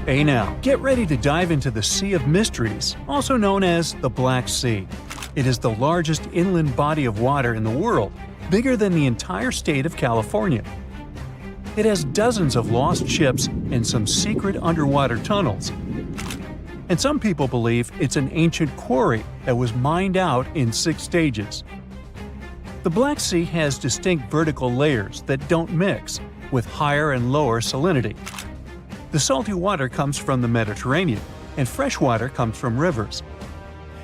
Hey now, get ready to dive into the Sea of Mysteries, also known as the Black Sea. It is the largest inland body of water in the world, bigger than the entire state of California. It has dozens of lost ships and some secret underwater tunnels. And some people believe it's an ancient quarry that was mined out in 6 stages. The Black Sea has distinct vertical layers that don't mix, with higher and lower salinity. The salty water comes from the Mediterranean, and fresh water comes from rivers.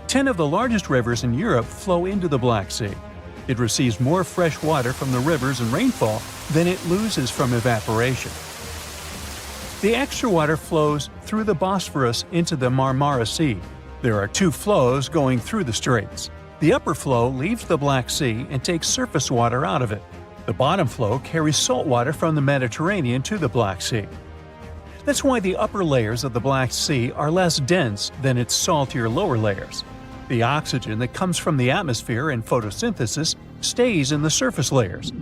10 of the largest rivers in Europe flow into the Black Sea. It receives more fresh water from the rivers and rainfall than it loses from evaporation. The extra water flows through the Bosphorus into the Marmara Sea. There are 2 flows going through the straits. The upper flow leaves the Black Sea and takes surface water out of it. The bottom flow carries salt water from the Mediterranean to the Black Sea. That's why the upper layers of the Black Sea are less dense than its saltier lower layers. The oxygen that comes from the atmosphere and photosynthesis stays in the surface layers.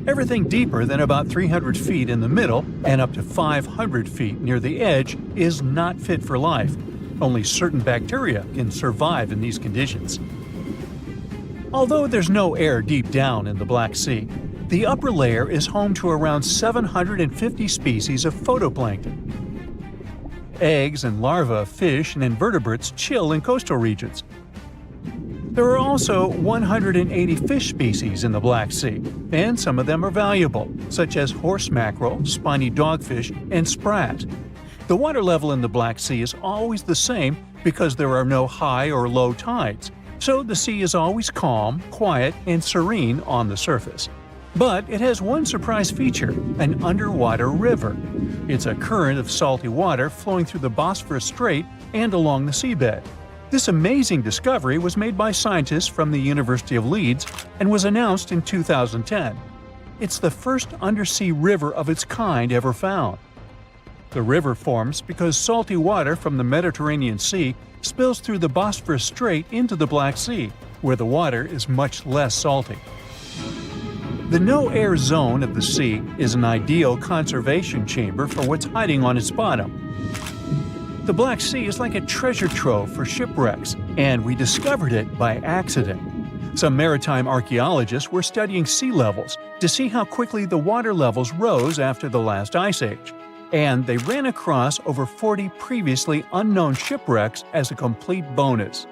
Everything deeper than about 300 feet in the middle and up to 500 feet near the edge is not fit for life. Only certain bacteria can survive in these conditions. Although there's no air deep down in the Black Sea, the upper layer is home to around 750 species of phytoplankton. Eggs and larvae of fish and invertebrates chill in coastal regions. There are also 180 fish species in the Black Sea, and some of them are valuable, such as horse mackerel, spiny dogfish, and sprat. The water level in the Black Sea is always the same because there are no high or low tides, so the sea is always calm, quiet, and serene on the surface. But it has one surprise feature, an underwater river. It's a current of salty water flowing through the Bosphorus Strait and along the seabed. This amazing discovery was made by scientists from the University of Leeds and was announced in 2010. It's the first undersea river of its kind ever found. The river forms because salty water from the Mediterranean Sea spills through the Bosphorus Strait into the Black Sea, where the water is much less salty. The no-air zone of the sea is an ideal conservation chamber for what's hiding on its bottom. The Black Sea is like a treasure trove for shipwrecks, and we discovered it by accident. Some maritime archaeologists were studying sea levels to see how quickly the water levels rose after the last ice age, and they ran across over 40 previously unknown shipwrecks as a complete bonus.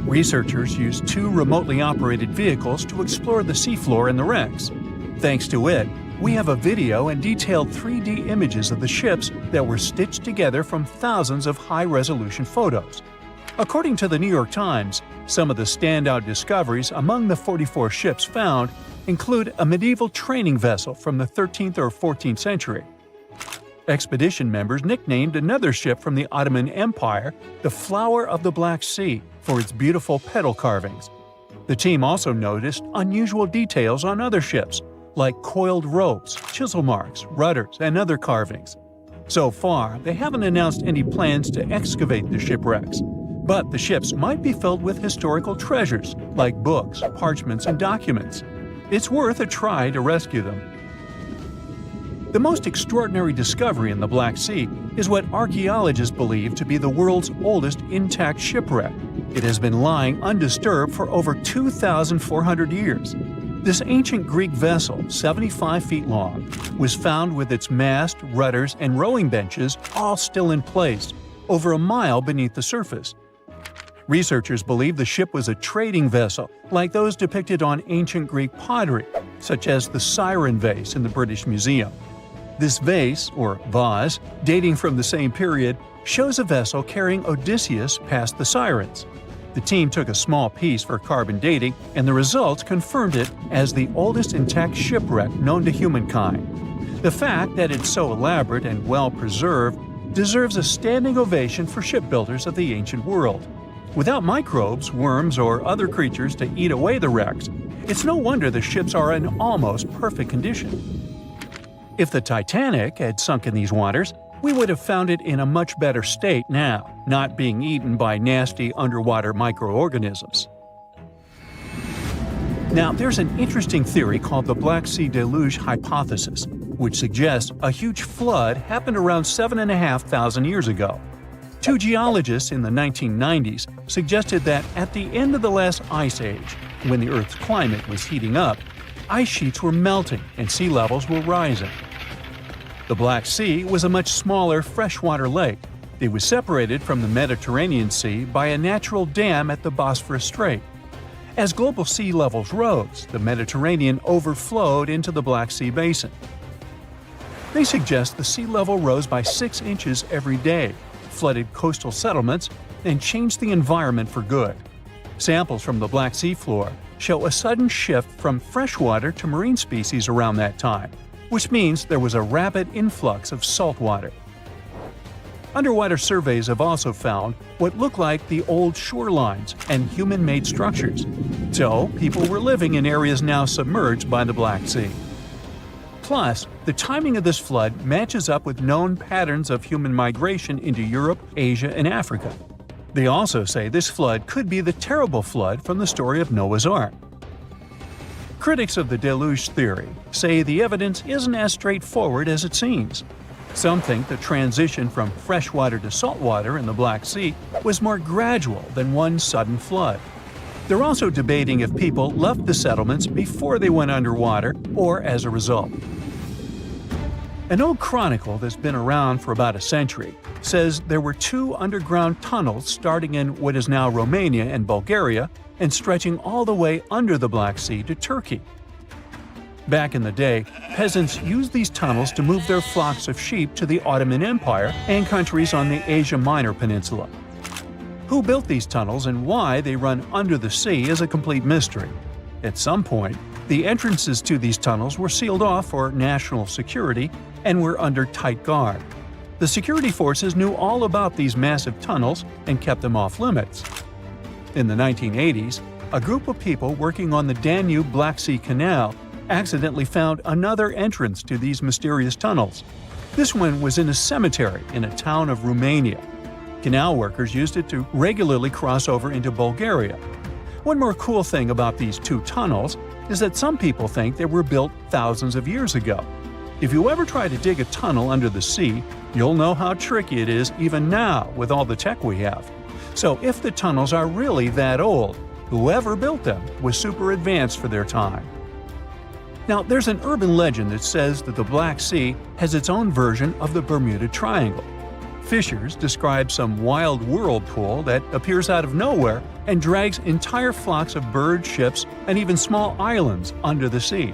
Researchers used 2 remotely operated vehicles to explore the seafloor and the wrecks. Thanks to it, we have a video and detailed 3D images of the ships that were stitched together from thousands of high-resolution photos. According to the New York Times, some of the standout discoveries among the 44 ships found include a medieval training vessel from the 13th or 14th century. Expedition members nicknamed another ship from the Ottoman Empire the Flower of the Black Sea for its beautiful petal carvings. The team also noticed unusual details on other ships, like coiled ropes, chisel marks, rudders, and other carvings. So far, they haven't announced any plans to excavate the shipwrecks, but the ships might be filled with historical treasures like books, parchments, and documents. It's worth a try to rescue them. The most extraordinary discovery in the Black Sea is what archaeologists believe to be the world's oldest intact shipwreck. It has been lying undisturbed for over 2,400 years. This ancient Greek vessel, 75 feet long, was found with its mast, rudders, and rowing benches all still in place, over a mile beneath the surface. Researchers believe the ship was a trading vessel, like those depicted on ancient Greek pottery, such as the Siren vase in the British Museum. This vase, or vase, dating from the same period, shows a vessel carrying Odysseus past the Sirens. The team took a small piece for carbon dating, and the results confirmed it as the oldest intact shipwreck known to humankind. The fact that it's so elaborate and well-preserved deserves a standing ovation for shipbuilders of the ancient world. Without microbes, worms, or other creatures to eat away the wrecks, it's no wonder the ships are in almost perfect condition. If the Titanic had sunk in these waters, we would have found it in a much better state now, not being eaten by nasty underwater microorganisms. Now, there's an interesting theory called the Black Sea Deluge hypothesis. which suggests a huge flood happened around 7,500 years ago. Two geologists in the 1990s suggested that at the end of the last ice age, when the Earth's climate was heating up, ice sheets were melting and sea levels were rising. The Black Sea was a much smaller freshwater lake. It was separated from the Mediterranean Sea by a natural dam at the Bosphorus Strait. As global sea levels rose, the Mediterranean overflowed into the Black Sea basin. They suggest the sea level rose by 6 inches every day, flooded coastal settlements, and changed the environment for good. Samples from the Black Sea floor show a sudden shift from freshwater to marine species around that time, which means there was a rapid influx of salt water. Underwater surveys have also found what look like the old shorelines and human-made structures. So, people were living in areas now submerged by the Black Sea. Plus, the timing of this flood matches up with known patterns of human migration into Europe, Asia, and Africa. They also say this flood could be the terrible flood from the story of Noah's Ark. Critics of the deluge theory say the evidence isn't as straightforward as it seems. Some think the transition from freshwater to saltwater in the Black Sea was more gradual than one sudden flood. They're also debating if people left the settlements before they went underwater or as a result. An old chronicle that's been around for about a century says there were 2 underground tunnels starting in what is now Romania and Bulgaria and stretching all the way under the Black Sea to Turkey. Back in the day, peasants used these tunnels to move their flocks of sheep to the Ottoman Empire and countries on the Asia Minor Peninsula. Who built these tunnels and why they run under the sea is a complete mystery. At some point, the entrances to these tunnels were sealed off for national security and were under tight guard. The security forces knew all about these massive tunnels and kept them off limits. In the 1980s, a group of people working on the Danube-Black Sea Canal accidentally found another entrance to these mysterious tunnels. This one was in a cemetery in a town of Romania. Canal workers used it to regularly cross over into Bulgaria. One more cool thing about these 2 tunnels is that some people think they were built thousands of years ago. If you ever try to dig a tunnel under the sea, you'll know how tricky it is even now with all the tech we have. So if the tunnels are really that old, whoever built them was super advanced for their time. Now, there's an urban legend that says that the Black Sea has its own version of the Bermuda Triangle. Fishers describe some wild whirlpool that appears out of nowhere and drags entire flocks of birds, ships, and even small islands under the sea.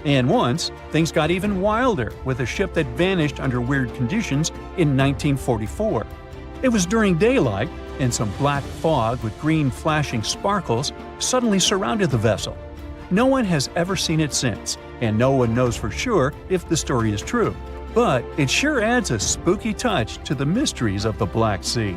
And once, things got even wilder with a ship that vanished under weird conditions in 1944. It was during daylight, and some black fog with green flashing sparkles suddenly surrounded the vessel. No one has ever seen it since, and no one knows for sure if the story is true. But it sure adds a spooky touch to the mysteries of the Black Sea.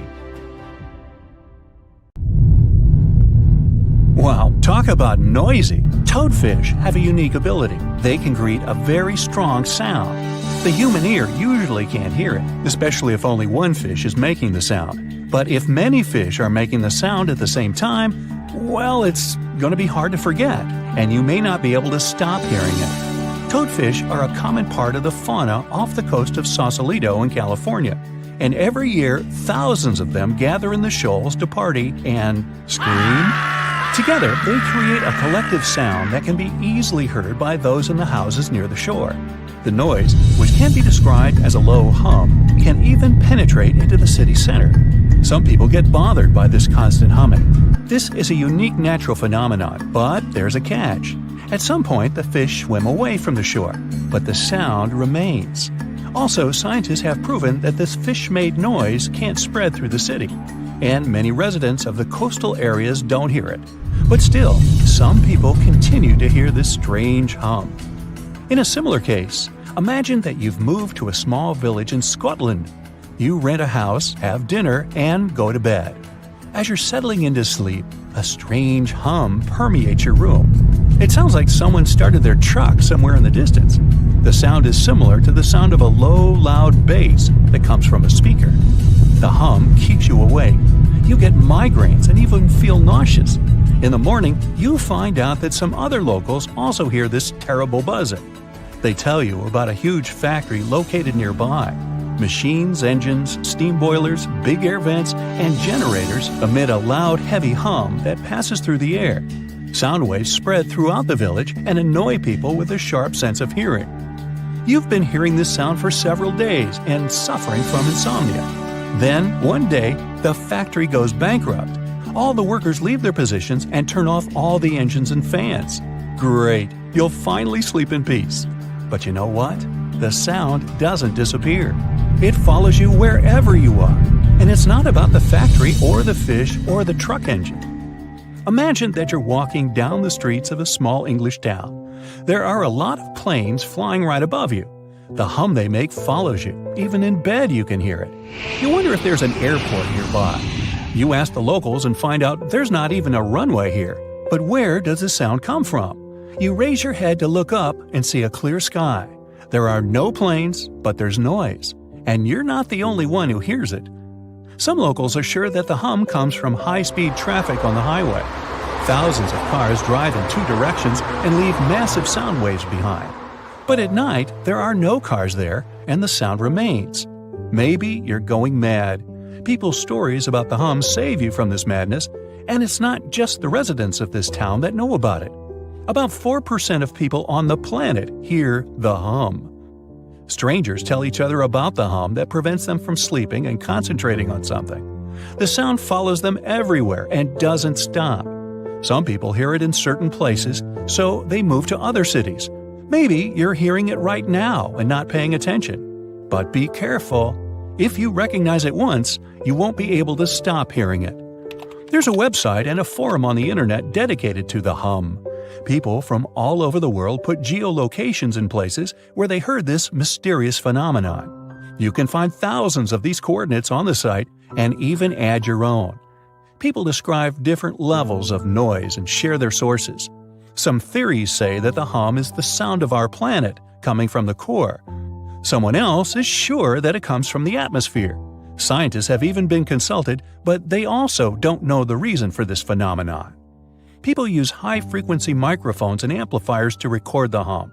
Wow, talk about noisy! Toadfish have a unique ability. They can create a very strong sound. The human ear usually can't hear it, especially if only one fish is making the sound. But if many fish are making the sound at the same time, well, it's going to be hard to forget, and you may not be able to stop hearing it. Toadfish are a common part of the fauna off the coast of Sausalito in California, and every year thousands of them gather in the shoals to party and scream. Together, they create a collective sound that can be easily heard by those in the houses near the shore. The noise, which can be described as a low hum, can even penetrate into the city center. Some people get bothered by this constant humming. This is a unique natural phenomenon, but there's a catch. At some point, the fish swim away from the shore, but the sound remains. Also, scientists have proven that this fish-made noise can't spread through the city, and many residents of the coastal areas don't hear it. But still, some people continue to hear this strange hum. In a similar case, imagine that you've moved to a small village in Scotland. You rent a house, have dinner, and go to bed. As you're settling into sleep, a strange hum permeates your room. It sounds like someone started their truck somewhere in the distance. The sound is similar to the sound of a low, loud bass that comes from a speaker. The hum keeps you awake. You get migraines and even feel nauseous. In the morning, you find out that some other locals also hear this terrible buzzing. They tell you about a huge factory located nearby. Machines, engines, steam boilers, big air vents, and generators emit a loud, heavy hum that passes through the air. Sound waves spread throughout the village and annoy people with a sharp sense of hearing. You've been hearing this sound for several days and suffering from insomnia. Then, one day, the factory goes bankrupt. All the workers leave their positions and turn off all the engines and fans. Great, you'll finally sleep in peace. But you know what? The sound doesn't disappear. It follows you wherever you are. And it's not about the factory or the fish or the truck engine. Imagine that you're walking down the streets of a small English town. There are a lot of planes flying right above you. The hum they make follows you. Even in bed you can hear it. You wonder if there's an airport nearby. You ask the locals and find out there's not even a runway here. But where does the sound come from? You raise your head to look up and see a clear sky. There are no planes, but there's noise. And you're not the only one who hears it. Some locals are sure that the hum comes from high-speed traffic on the highway. Thousands of cars drive in two directions and leave massive sound waves behind. But at night, there are no cars there, and the sound remains. Maybe you're going mad. People's stories about the hum save you from this madness, and it's not just the residents of this town that know about it. About 4% of people on the planet hear the hum. Strangers tell each other about the hum that prevents them from sleeping and concentrating on something. The sound follows them everywhere and doesn't stop. Some people hear it in certain places, so they move to other cities. Maybe you're hearing it right now and not paying attention. But be careful. If you recognize it once, you won't be able to stop hearing it. There's a website and a forum on the internet dedicated to the hum. People from all over the world put geolocations in places where they heard this mysterious phenomenon. You can find thousands of these coordinates on the site and even add your own. People describe different levels of noise and share their sources. Some theories say that the hum is the sound of our planet coming from the core. Someone else is sure that it comes from the atmosphere. Scientists have even been consulted, but they also don't know the reason for this phenomenon. People use high-frequency microphones and amplifiers to record the hum.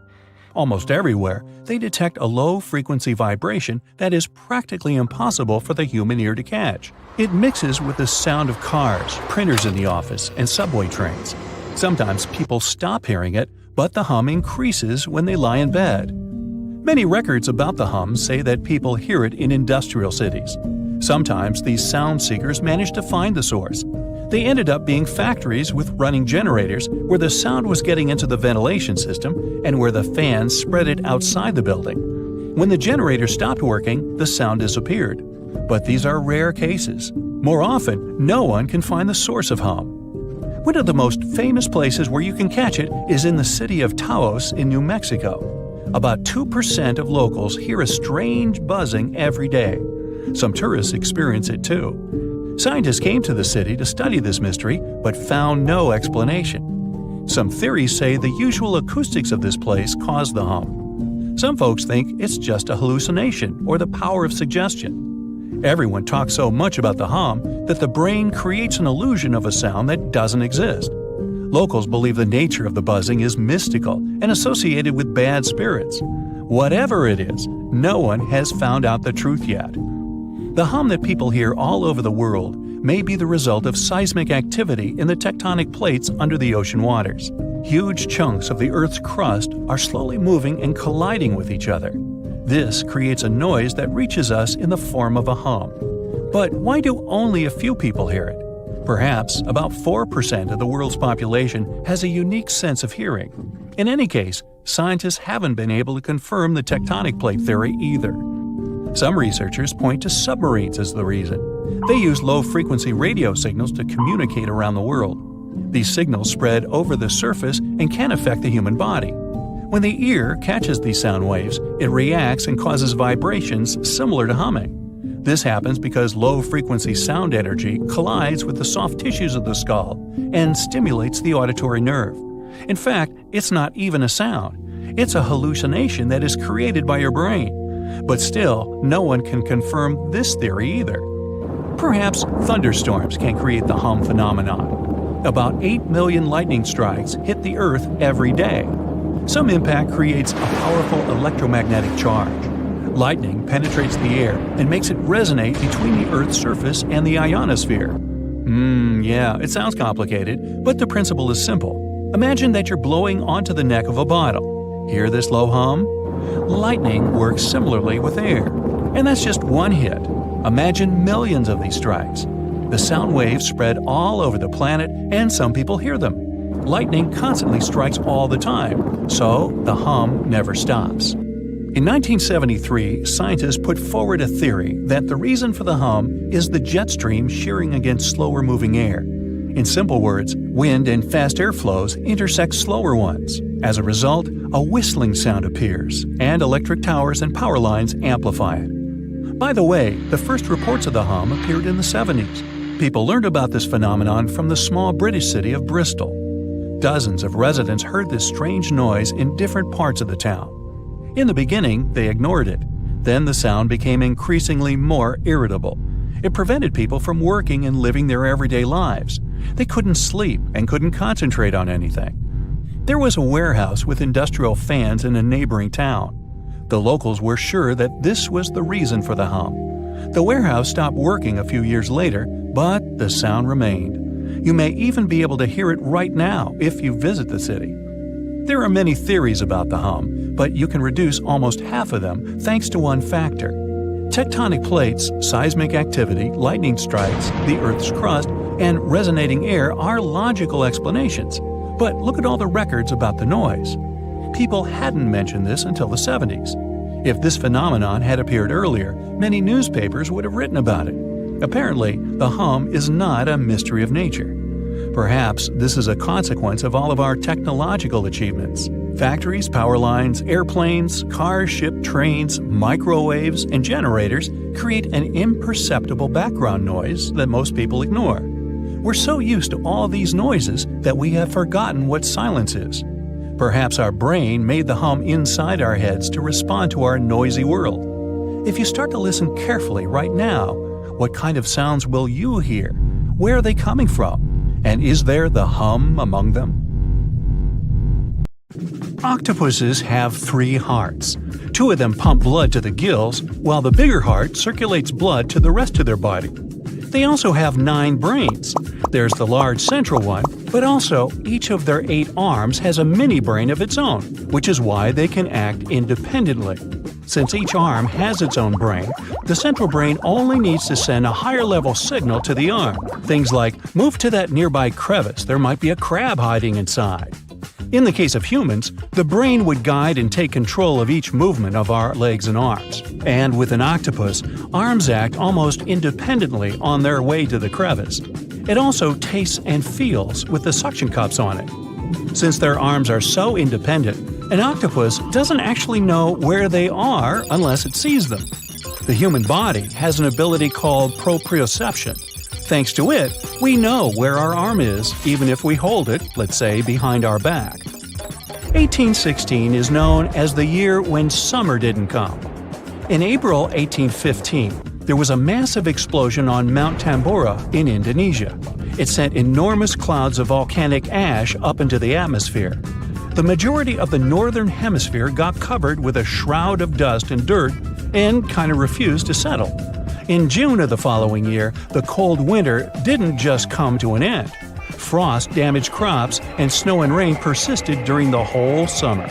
Almost everywhere, they detect a low-frequency vibration that is practically impossible for the human ear to catch. It mixes with the sound of cars, printers in the office, and subway trains. Sometimes people stop hearing it, but the hum increases when they lie in bed. Many records about the hum say that people hear it in industrial cities. Sometimes these sound seekers manage to find the source. They ended up being factories with running generators where the sound was getting into the ventilation system and where the fans spread it outside the building. When the generator stopped working, the sound disappeared. But these are rare cases. More often, no one can find the source of hum. One of the most famous places where you can catch it is in the city of Taos in New Mexico. About 2% of locals hear a strange buzzing every day. Some tourists experience it too. Scientists came to the city to study this mystery, but found no explanation. Some theories say the usual acoustics of this place cause the hum. Some folks think it's just a hallucination or the power of suggestion. Everyone talks so much about the hum that the brain creates an illusion of a sound that doesn't exist. Locals believe the nature of the buzzing is mystical and associated with bad spirits. Whatever it is, no one has found out the truth yet. The hum that people hear all over the world may be the result of seismic activity in the tectonic plates under the ocean waters. Huge chunks of the Earth's crust are slowly moving and colliding with each other. This creates a noise that reaches us in the form of a hum. But why do only a few people hear it? Perhaps about 4% of the world's population has a unique sense of hearing. In any case, scientists haven't been able to confirm the tectonic plate theory either. Some researchers point to submarines as the reason. They use low-frequency radio signals to communicate around the world. These signals spread over the surface and can affect the human body. When the ear catches these sound waves, it reacts and causes vibrations similar to humming. This happens because low-frequency sound energy collides with the soft tissues of the skull and stimulates the auditory nerve. In fact, it's not even a sound. It's a hallucination that is created by your brain. But still, no one can confirm this theory either. Perhaps thunderstorms can create the hum phenomenon. About 8 million lightning strikes hit the Earth every day. Some impact creates a powerful electromagnetic charge. Lightning penetrates the air and makes it resonate between the Earth's surface and the ionosphere. Yeah, it sounds complicated, but the principle is simple. Imagine that you're blowing onto the neck of a bottle. Hear this low hum? Lightning works similarly with air. And that's just one hit. Imagine millions of these strikes. The sound waves spread all over the planet, and some people hear them. Lightning constantly strikes all the time, so the hum never stops. In 1973, scientists put forward a theory that the reason for the hum is the jet stream shearing against slower-moving air. In simple words, wind and fast airflows intersect slower ones. As a result, a whistling sound appears, and electric towers and power lines amplify it. By the way, the first reports of the hum appeared in the 70s. People learned about this phenomenon from the small British city of Bristol. Dozens of residents heard this strange noise in different parts of the town. In the beginning, they ignored it. Then the sound became increasingly more irritable. It prevented people from working and living their everyday lives. They couldn't sleep and couldn't concentrate on anything. There was a warehouse with industrial fans in a neighboring town. The locals were sure that this was the reason for the hum. The warehouse stopped working a few years later, but the sound remained. You may even be able to hear it right now if you visit the city. There are many theories about the hum, but you can reduce almost half of them thanks to one factor. Tectonic plates, seismic activity, lightning strikes, the Earth's crust, and resonating air are logical explanations. But look at all the records about the noise. People hadn't mentioned this until the 70s. If this phenomenon had appeared earlier, many newspapers would have written about it. Apparently, the hum is not a mystery of nature. Perhaps this is a consequence of all of our technological achievements. Factories, power lines, airplanes, cars, ships, trains, microwaves, and generators create an imperceptible background noise that most people ignore. We're so used to all these noises that we have forgotten what silence is. Perhaps our brain made the hum inside our heads to respond to our noisy world. If you start to listen carefully right now, what kind of sounds will you hear? Where are they coming from? And is there the hum among them? Octopuses have 3 hearts. 2 of them pump blood to the gills, while the bigger heart circulates blood to the rest of their body. They also have 9 brains. There's the large central one, but also each of their 8 arms has a mini brain of its own, which is why they can act independently. Since each arm has its own brain, the central brain only needs to send a higher-level signal to the arm. Things like, move to that nearby crevice, there might be a crab hiding inside. In the case of humans, the brain would guide and take control of each movement of our legs and arms. And with an octopus, arms act almost independently on their way to the crevice. It also tastes and feels with the suction cups on it. Since their arms are so independent, an octopus doesn't actually know where they are unless it sees them. The human body has an ability called proprioception. Thanks to it, we know where our arm is, even if we hold it, let's say, behind our back. 1816 is known as the year when summer didn't come. In April 1815, there was a massive explosion on Mount Tambora in Indonesia. It sent enormous clouds of volcanic ash up into the atmosphere. The majority of the northern hemisphere got covered with a shroud of dust and dirt and kind of refused to settle. In June of the following year, the cold winter didn't just come to an end. Frost damaged crops and snow and rain persisted during the whole summer.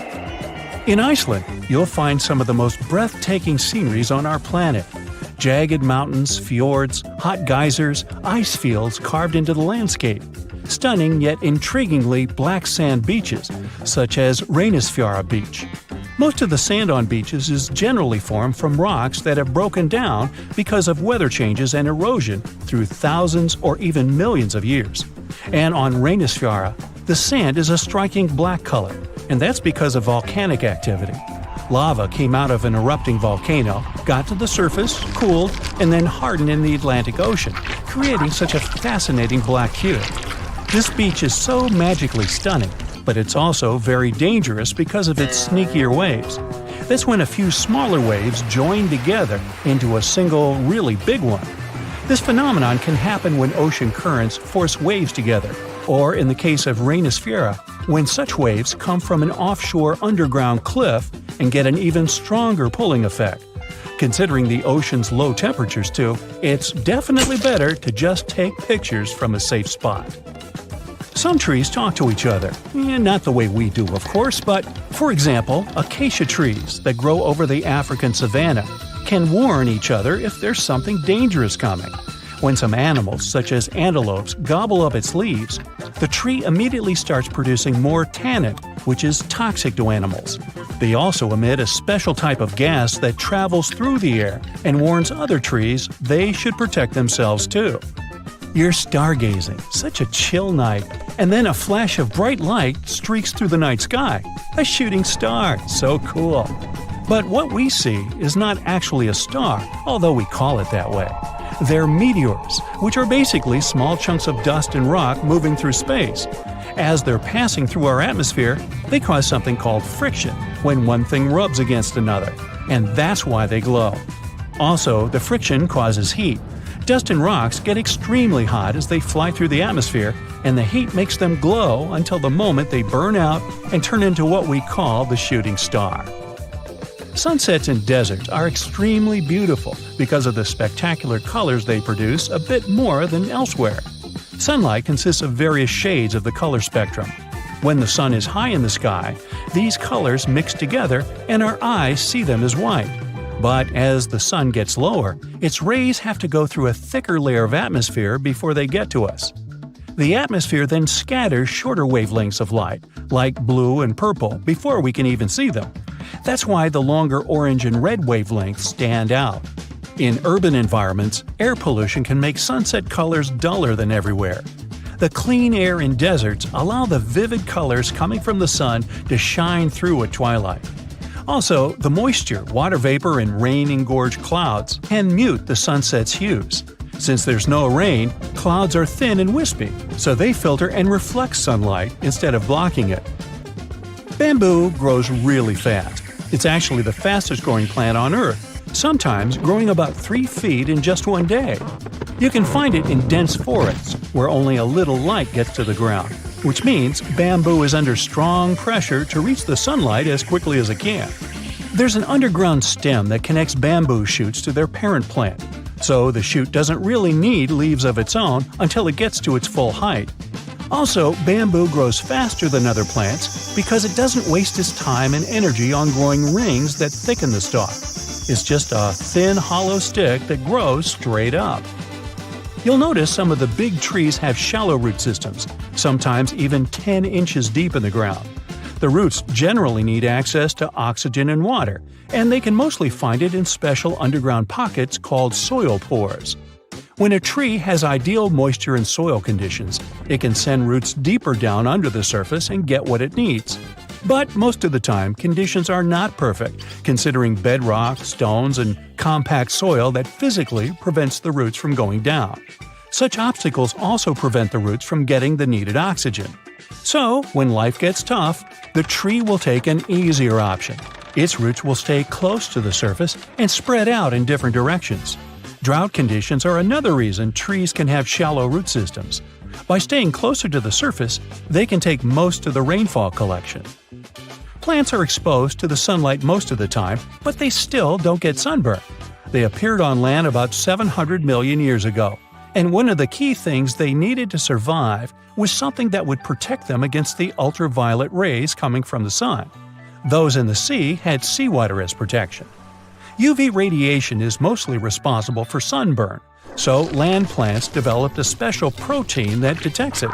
In Iceland, you'll find some of the most breathtaking sceneries on our planet. Jagged mountains, fjords, hot geysers, ice fields carved into the landscape. Stunning yet intriguingly black sand beaches, such as Reynisfjara Beach. Most of the sand on beaches is generally formed from rocks that have broken down because of weather changes and erosion through thousands or even millions of years. And on Reynisfjara, the sand is a striking black color, and that's because of volcanic activity. Lava came out of an erupting volcano, got to the surface, cooled, and then hardened in the Atlantic Ocean, creating such a fascinating black hue. This beach is so magically stunning, but it's also very dangerous because of its sneakier waves. That's when a few smaller waves join together into a single, really big one. This phenomenon can happen when ocean currents force waves together, Or in the case of rainisfera, when such waves come from an offshore underground cliff and get an even stronger pulling effect. Considering the ocean's low temperatures too, it's definitely better to just take pictures from a safe spot. Some trees talk to each other, not the way we do of course, but for example, acacia trees that grow over the African savanna can warn each other if there's something dangerous coming. When some animals, such as antelopes, gobble up its leaves, the tree immediately starts producing more tannin, which is toxic to animals. They also emit a special type of gas that travels through the air and warns other trees they should protect themselves too. You're stargazing, such a chill night, and then a flash of bright light streaks through the night sky. A shooting star, so cool. But what we see is not actually a star, although we call it that way. They're meteors, which are basically small chunks of dust and rock moving through space. As they're passing through our atmosphere, they cause something called friction when one thing rubs against another, and that's why they glow. Also, the friction causes heat. Dust and rocks get extremely hot as they fly through the atmosphere, and the heat makes them glow until the moment they burn out and turn into what we call the shooting star. Sunsets in deserts are extremely beautiful because of the spectacular colors they produce a bit more than elsewhere. Sunlight consists of various shades of the color spectrum. When the sun is high in the sky, these colors mix together and our eyes see them as white. But as the sun gets lower, its rays have to go through a thicker layer of atmosphere before they get to us. The atmosphere then scatters shorter wavelengths of light, like blue and purple, before we can even see them. That's why the longer orange and red wavelengths stand out. In urban environments, air pollution can make sunset colors duller than everywhere. The clean air in deserts allow the vivid colors coming from the sun to shine through at twilight. Also, the moisture, water vapor, and rain-engorged clouds can mute the sunset's hues. Since there's no rain, clouds are thin and wispy, so they filter and reflect sunlight instead of blocking it. Bamboo grows really fast. It's actually the fastest growing plant on Earth, sometimes growing about 3 feet in just one day. You can find it in dense forests, where only a little light gets to the ground, which means bamboo is under strong pressure to reach the sunlight as quickly as it can. There's an underground stem that connects bamboo shoots to their parent plant, so the shoot doesn't really need leaves of its own until it gets to its full height. Also, bamboo grows faster than other plants because it doesn't waste its time and energy on growing rings that thicken the stalk. It's just a thin, hollow stick that grows straight up. You'll notice some of the big trees have shallow root systems, sometimes even 10 inches deep in the ground. The roots generally need access to oxygen and water, and they can mostly find it in special underground pockets called soil pores. When a tree has ideal moisture and soil conditions, it can send roots deeper down under the surface and get what it needs. But most of the time, conditions are not perfect, considering bedrock, stones, and compact soil that physically prevents the roots from going down. Such obstacles also prevent the roots from getting the needed oxygen. So, when life gets tough, the tree will take an easier option. Its roots will stay close to the surface and spread out in different directions. Drought conditions are another reason trees can have shallow root systems. By staying closer to the surface, they can take most of the rainfall collection. Plants are exposed to the sunlight most of the time, but they still don't get sunburned. They appeared on land about 700 million years ago, and one of the key things they needed to survive was something that would protect them against the ultraviolet rays coming from the sun. Those in the sea had seawater as protection. UV radiation is mostly responsible for sunburn, so land plants developed a special protein that detects it.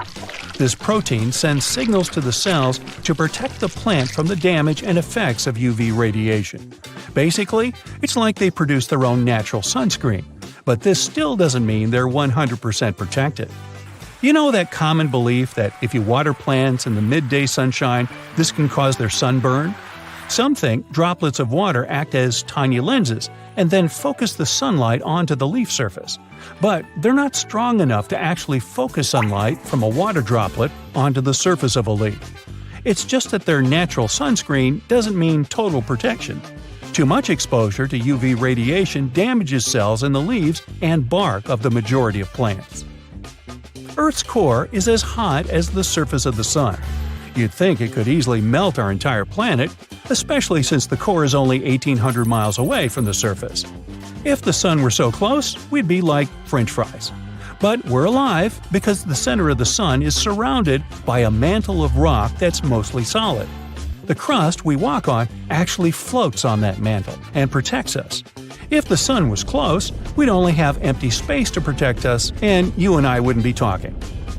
This protein sends signals to the cells to protect the plant from the damage and effects of UV radiation. Basically, it's like they produce their own natural sunscreen, but this still doesn't mean they're 100% protected. You know that common belief that if you water plants in the midday sunshine, this can cause their sunburn? Some think droplets of water act as tiny lenses and then focus the sunlight onto the leaf surface. But they're not strong enough to actually focus sunlight from a water droplet onto the surface of a leaf. It's just that their natural sunscreen doesn't mean total protection. Too much exposure to UV radiation damages cells in the leaves and bark of the majority of plants. Earth's core is as hot as the surface of the sun. You'd think it could easily melt our entire planet, especially since the core is only 1,800 miles away from the surface. If the sun were so close, we'd be like French fries. But we're alive because the center of the sun is surrounded by a mantle of rock that's mostly solid. The crust we walk on actually floats on that mantle and protects us. If the sun was close, we'd only have empty space to protect us, and you and I wouldn't be talking.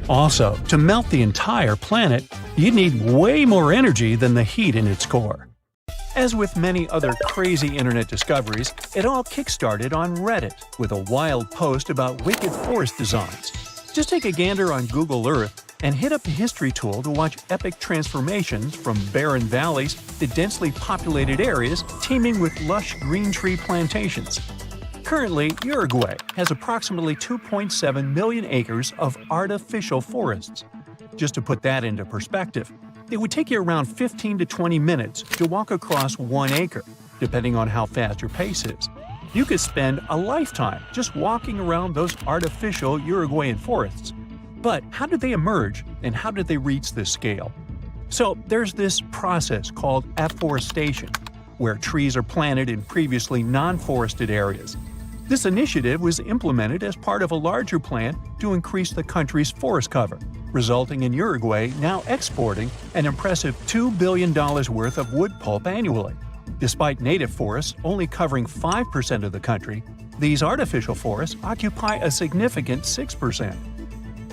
Also, to melt the entire planet, you'd need way more energy than the heat in its core. As with many other crazy internet discoveries, it all kickstarted on Reddit with a wild post about wicked forest designs. Just take a gander on Google Earth and hit up the history tool to watch epic transformations from barren valleys to densely populated areas teeming with lush green tree plantations. Currently, Uruguay has approximately 2.7 million acres of artificial forests. Just to put that into perspective, it would take you around 15 to 20 minutes to walk across 1 acre, depending on how fast your pace is. You could spend a lifetime just walking around those artificial Uruguayan forests. But how did they emerge, and how did they reach this scale? So there's this process called afforestation, where trees are planted in previously non-forested areas. This initiative was implemented as part of a larger plan to increase the country's forest cover, resulting in Uruguay now exporting an impressive $2 billion worth of wood pulp annually. Despite native forests only covering 5% of the country, these artificial forests occupy a significant 6%.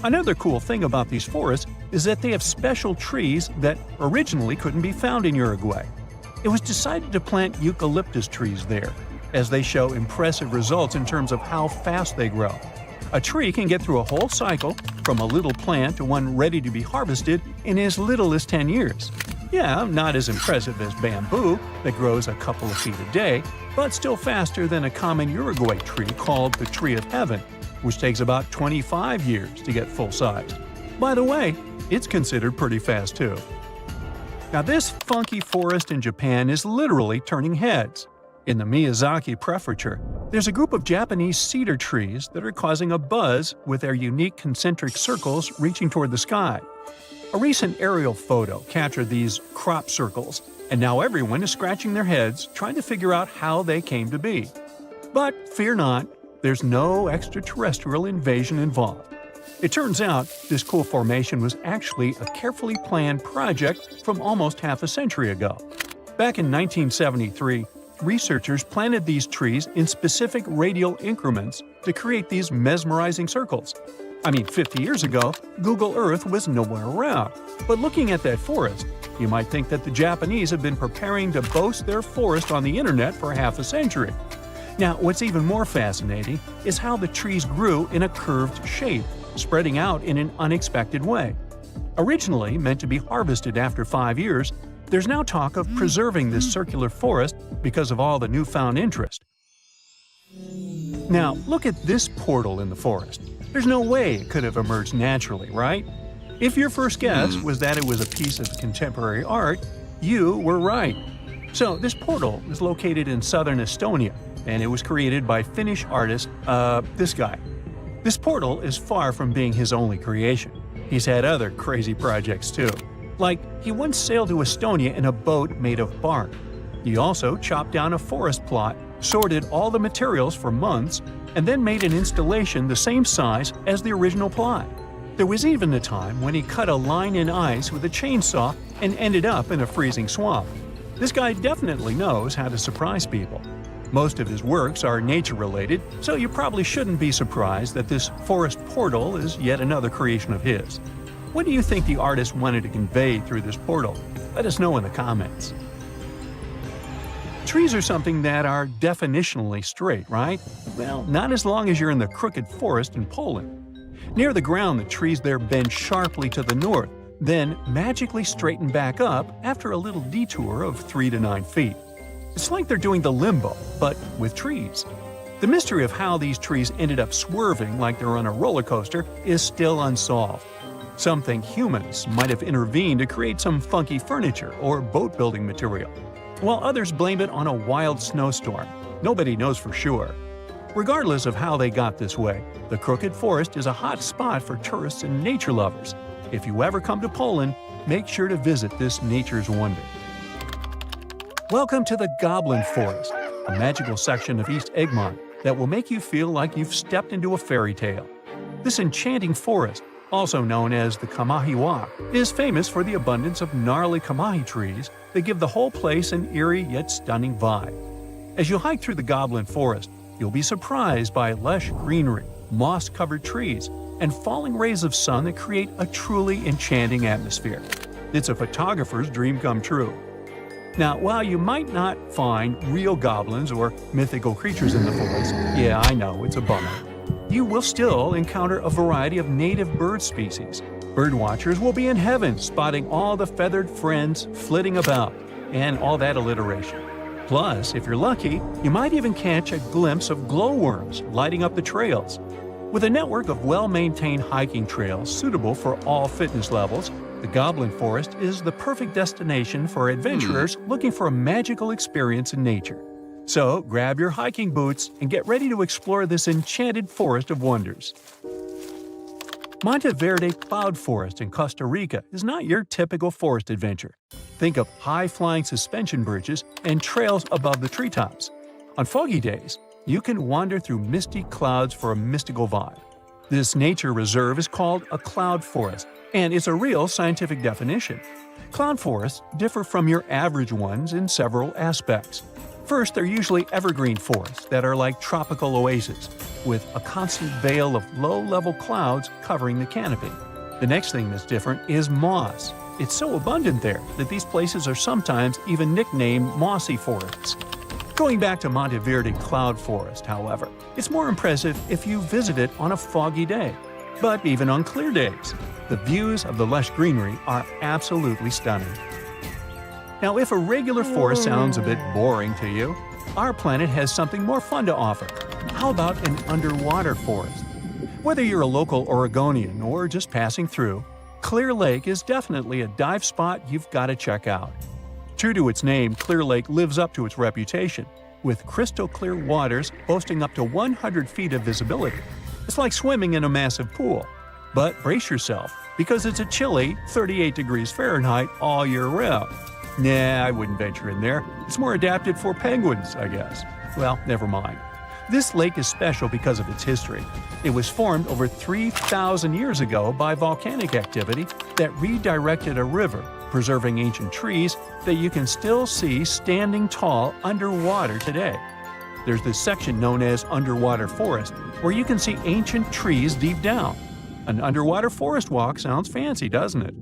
Another cool thing about these forests is that they have special trees that originally couldn't be found in Uruguay. It was decided to plant eucalyptus trees there, as they show impressive results in terms of how fast they grow. A tree can get through a whole cycle, from a little plant to one ready to be harvested, in as little as 10 years. Yeah, not as impressive as bamboo, that grows a couple of feet a day, but still faster than a common Uruguay tree called the Tree of Heaven, which takes about 25 years to get full-sized. By the way, it's considered pretty fast too. Now this funky forest in Japan is literally turning heads. In the Miyazaki Prefecture, there's a group of Japanese cedar trees that are causing a buzz with their unique concentric circles reaching toward the sky. A recent aerial photo captured these crop circles, and now everyone is scratching their heads trying to figure out how they came to be. But fear not, there's no extraterrestrial invasion involved. It turns out this cool formation was actually a carefully planned project from almost half a century ago. Back in 1973, researchers planted these trees in specific radial increments to create these mesmerizing circles. 50 years ago, Google Earth was nowhere around. But looking at that forest, you might think that the Japanese have been preparing to boast their forest on the internet for half a century. Now, what's even more fascinating is how the trees grew in a curved shape, spreading out in an unexpected way. Originally meant to be harvested after 5 years, there's now talk of preserving this circular forest because of all the newfound interest. Now, look at this portal in the forest. There's no way it could have emerged naturally, right? If your first guess was that it was a piece of contemporary art, you were right. So, this portal is located in southern Estonia, and it was created by Finnish artist, this guy. This portal is far from being his only creation. He's had other crazy projects too. Like, he once sailed to Estonia in a boat made of bark. He also chopped down a forest plot, sorted all the materials for months, and then made an installation the same size as the original plot. There was even a time when he cut a line in ice with a chainsaw and ended up in a freezing swamp. This guy definitely knows how to surprise people. Most of his works are nature-related, so you probably shouldn't be surprised that this forest portal is yet another creation of his. What do you think the artist wanted to convey through this portal? Let us know in the comments. Trees are something that are definitionally straight, right? Well, not as long as you're in the crooked forest in Poland. Near the ground, the trees there bend sharply to the north, then magically straighten back up after a little detour of 3 to 9 feet. It's like they're doing the limbo, but with trees. The mystery of how these trees ended up swerving like they're on a roller coaster is still unsolved. Some think humans might have intervened to create some funky furniture or boat-building material, while others blame it on a wild snowstorm. Nobody knows for sure. Regardless of how they got this way, the Crooked Forest is a hot spot for tourists and nature lovers. If you ever come to Poland, make sure to visit this nature's wonder. Welcome to the Goblin Forest, a magical section of East Egmont that will make you feel like you've stepped into a fairy tale. This enchanting forest, also known as the Kamahiwa, is famous for the abundance of gnarly kamahi trees that give the whole place an eerie yet stunning vibe. As you hike through the Goblin Forest, you'll be surprised by lush greenery, moss-covered trees, and falling rays of sun that create a truly enchanting atmosphere. It's a photographer's dream come true. Now, while you might not find real goblins or mythical creatures in the forest, yeah, I know, it's a bummer, you will still encounter a variety of native bird species. Birdwatchers will be in heaven spotting all the feathered friends flitting about, and all that alliteration. Plus, if you're lucky, you might even catch a glimpse of glowworms lighting up the trails. With a network of well-maintained hiking trails suitable for all fitness levels, the Goblin Forest is the perfect destination for adventurers looking for a magical experience in nature. So, grab your hiking boots and get ready to explore this enchanted forest of wonders. Monteverde Cloud Forest in Costa Rica is not your typical forest adventure. Think of high-flying suspension bridges and trails above the treetops. On foggy days, you can wander through misty clouds for a mystical vibe. This nature reserve is called a cloud forest, and it's a real scientific definition. Cloud forests differ from your average ones in several aspects. First, they're usually evergreen forests that are like tropical oases, with a constant veil of low-level clouds covering the canopy. The next thing that's different is moss. It's so abundant there that these places are sometimes even nicknamed mossy forests. Going back to Monteverde Cloud Forest, however, it's more impressive if you visit it on a foggy day. But even on clear days, the views of the lush greenery are absolutely stunning. Now, if a regular forest sounds a bit boring to you, our planet has something more fun to offer. How about an underwater forest? Whether you're a local Oregonian or just passing through, Clear Lake is definitely a dive spot you've got to check out. True to its name, Clear Lake lives up to its reputation, with crystal-clear waters boasting up to 100 feet of visibility. It's like swimming in a massive pool. But brace yourself, because it's a chilly 38 degrees Fahrenheit all year round. Nah, I wouldn't venture in there. It's more adapted for penguins, I guess. Well, never mind. This lake is special because of its history. It was formed over 3,000 years ago by volcanic activity that redirected a river, preserving ancient trees that you can still see standing tall underwater today. There's this section known as underwater forest, where you can see ancient trees deep down. An underwater forest walk sounds fancy, doesn't it?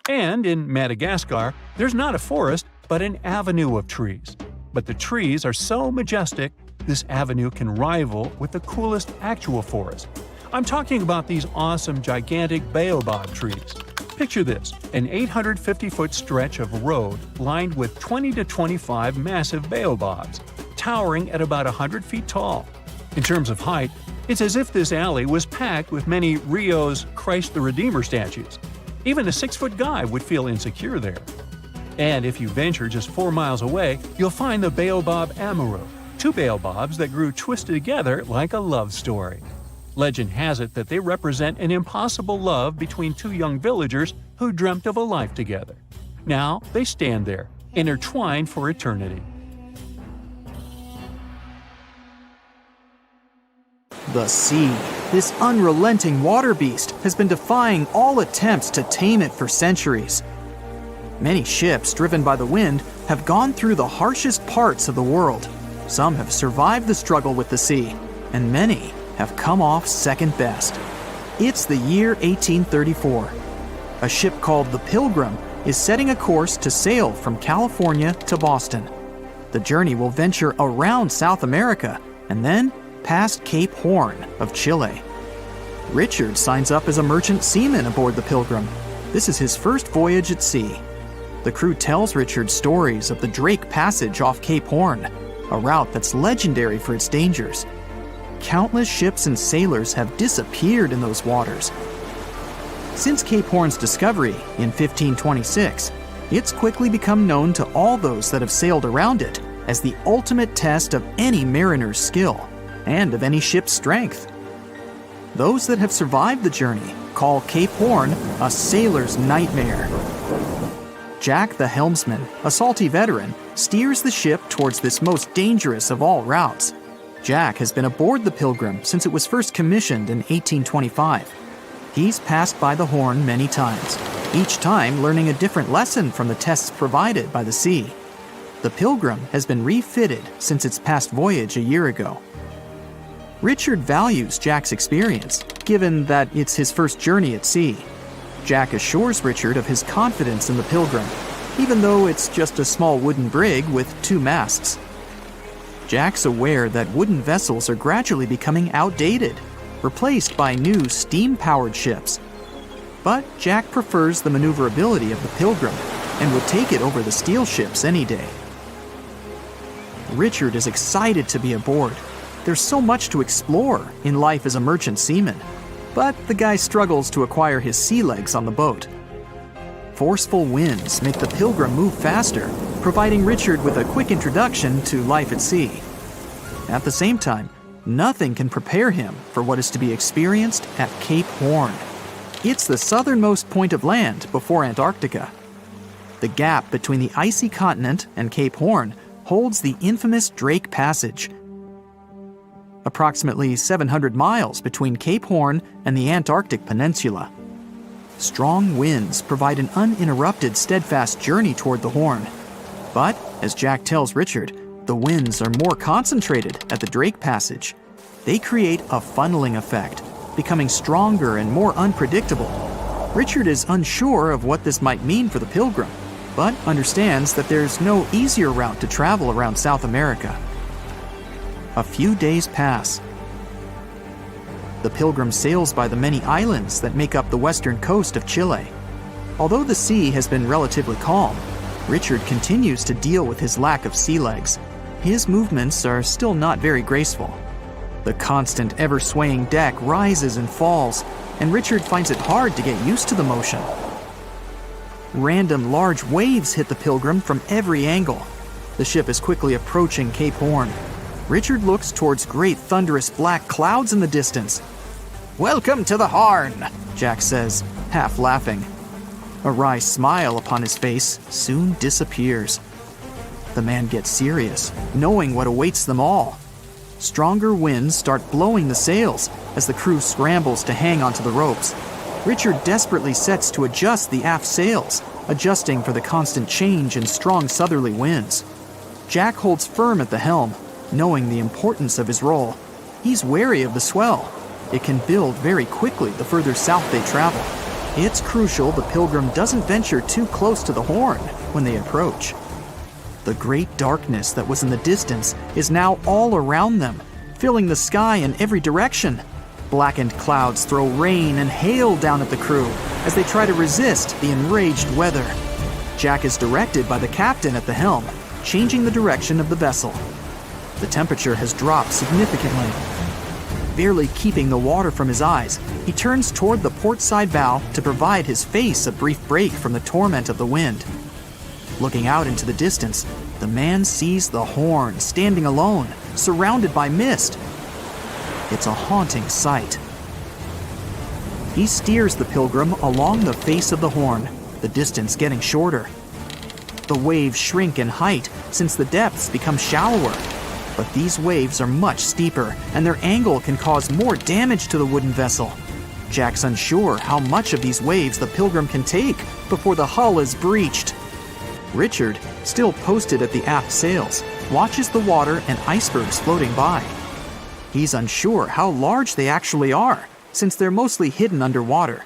And in Madagascar, there's not a forest, but an avenue of trees. But the trees are so majestic, this avenue can rival with the coolest actual forest. I'm talking about these awesome, gigantic baobab trees. Picture this, an 850-foot stretch of road lined with 20 to 25 massive baobabs, towering at about 100 feet tall. In terms of height, it's as if this alley was packed with many Rio's Christ the Redeemer statues. Even a 6-foot guy would feel insecure there. And if you venture just 4 miles away, you'll find the Baobab Amaru, 2 baobabs that grew twisted together like a love story. Legend has it that they represent an impossible love between 2 young villagers who dreamt of a life together. Now they stand there, intertwined for eternity. The sea, this unrelenting water beast, has been defying all attempts to tame it for centuries. Many ships driven by the wind have gone through the harshest parts of the world. Some have survived the struggle with the sea, and many have come off second best. It's the year 1834. A ship called the Pilgrim is setting a course to sail from California to Boston. The journey will venture around South America and then past Cape Horn of Chile. Richard signs up as a merchant seaman aboard the Pilgrim. This is his first voyage at sea. The crew tells Richard stories of the Drake Passage off Cape Horn, a route that's legendary for its dangers. Countless ships and sailors have disappeared in those waters. Since Cape Horn's discovery in 1526, it's quickly become known to all those that have sailed around it as the ultimate test of any mariner's skill and of any ship's strength. Those that have survived the journey call Cape Horn a sailor's nightmare. Jack the helmsman, a salty veteran, steers the ship towards this most dangerous of all routes. Jack has been aboard the Pilgrim since it was first commissioned in 1825. He's passed by the Horn many times, each time learning a different lesson from the tests provided by the sea. The Pilgrim has been refitted since its past voyage a year ago. Richard values Jack's experience, given that it's his first journey at sea. Jack assures Richard of his confidence in the Pilgrim, even though it's just a small wooden brig with 2 masts. Jack's aware that wooden vessels are gradually becoming outdated, replaced by new steam-powered ships. But Jack prefers the maneuverability of the Pilgrim and would take it over the steel ships any day. Richard is excited to be aboard. There's so much to explore in life as a merchant seaman, but the guy struggles to acquire his sea legs on the boat. Forceful winds make the Pilgrim move faster, providing Richard with a quick introduction to life at sea. At the same time, nothing can prepare him for what is to be experienced at Cape Horn. It's the southernmost point of land before Antarctica. The gap between the icy continent and Cape Horn holds the infamous Drake Passage. Approximately 700 miles between Cape Horn and the Antarctic Peninsula. Strong winds provide an uninterrupted, steadfast journey toward the Horn. But, as Jack tells Richard, the winds are more concentrated at the Drake Passage. They create a funneling effect, becoming stronger and more unpredictable. Richard is unsure of what this might mean for the Pilgrim, but understands that there's no easier route to travel around South America. A few days pass. The Pilgrim sails by the many islands that make up the western coast of Chile. Although the sea has been relatively calm, Richard continues to deal with his lack of sea legs. His movements are still not very graceful. The constant, ever-swaying deck rises and falls, and Richard finds it hard to get used to the motion. Random large waves hit the Pilgrim from every angle. The ship is quickly approaching Cape Horn. Richard looks towards great thunderous black clouds in the distance. "Welcome to the Horn," Jack says, half laughing. A wry smile upon his face soon disappears. The man gets serious, knowing what awaits them all. Stronger winds start blowing the sails as the crew scrambles to hang onto the ropes. Richard desperately sets to adjust the aft sails, adjusting for the constant change in strong southerly winds. Jack holds firm at the helm, knowing the importance of his role. He's wary of the swell. It can build very quickly the further south they travel. It's crucial the Pilgrim doesn't venture too close to the Horn when they approach. The great darkness that was in the distance is now all around them, filling the sky in every direction. Blackened clouds throw rain and hail down at the crew as they try to resist the enraged weather. Jack is directed by the captain at the helm, changing the direction of the vessel. The temperature has dropped significantly. Barely keeping the water from his eyes, he turns toward the port side bow to provide his face a brief break from the torment of the wind. Looking out into the distance, the man sees the Horn standing alone, surrounded by mist. It's a haunting sight. He steers the Pilgrim along the face of the Horn, the distance getting shorter. The waves shrink in height since the depths become shallower. But these waves are much steeper, and their angle can cause more damage to the wooden vessel. Jack's unsure how much of these waves the Pilgrim can take before the hull is breached. Richard, still posted at the aft sails, watches the water and icebergs floating by. He's unsure how large they actually are, since they're mostly hidden underwater.